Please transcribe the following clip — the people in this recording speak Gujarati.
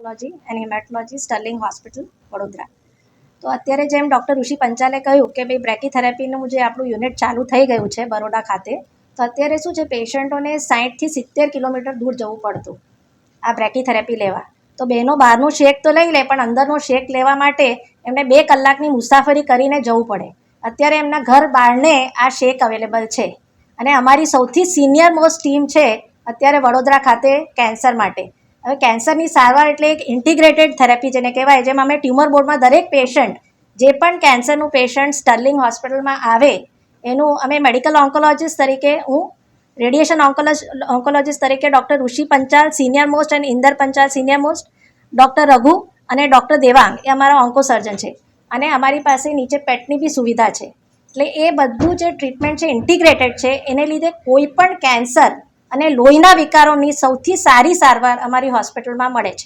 Oncology and haematology Sterling hospital Vadodara. તો અત્યારે જેમ ડૉક્ટર ઋષિ પંચાલે કહ્યું કે ભાઈ બ્રેકીથેરાપીનું જે આપણું યુનિટ ચાલુ થઈ ગયું છે બરોડા ખાતે, તો અત્યારે શું છે, પેશન્ટોને 60થી 70 કિલોમીટર દૂર જવું પડતું આ બ્રેકીથેરાપી લેવા. તો બહેનો બહારનું શેક તો લઈ લે, પણ અંદરનો શેક લેવા માટે એમને 2 કલાકની મુસાફરી કરીને જવું પડે. અત્યારે એમના ઘર બારણે આ શેક અવેલેબલ છે. અને અમારી સૌથી સિનિયર મોસ્ટ ટીમ છે અત્યારે વડોદરા ખાતે કેન્સર માટે. હવે કેન્સરની સારવાર એટલે એક ઇન્ટિગ્રેટેડ થેરેપી જેને કહેવાય, જેમાં અમે ટ્યુમર બોર્ડમાં દરેક પેશન્ટ, જે પણ કેન્સરનું પેશન્ટ સ્ટર્લિંગ હોસ્પિટલમાં આવે એનું અમે મેડિકલ ઓન્કોલોજીસ્ટ તરીકે, હું રેડિયેશન ઓન્કોલોજીસ્ટ તરીકે ડૉક્ટર ઋષિ પંચાલ સિનિયર મોસ્ટ અને Inder Panchal senior most, doctor Raghu અને ડૉક્ટર દેવાંગ એ અમારા ઓન્કો સર્જન છે. અને અમારી પાસે નીચે પેટની બી સુવિધા છે. એટલે એ બધું જે ટ્રીટમેન્ટ છે ઇન્ટિગ્રેટેડ છે, એને લીધે કોઈ પણ કેન્સર અને લોહીના વિકારોની સૌથી સારી સારવાર અમારી હોસ્પિટલમાં મળે છે.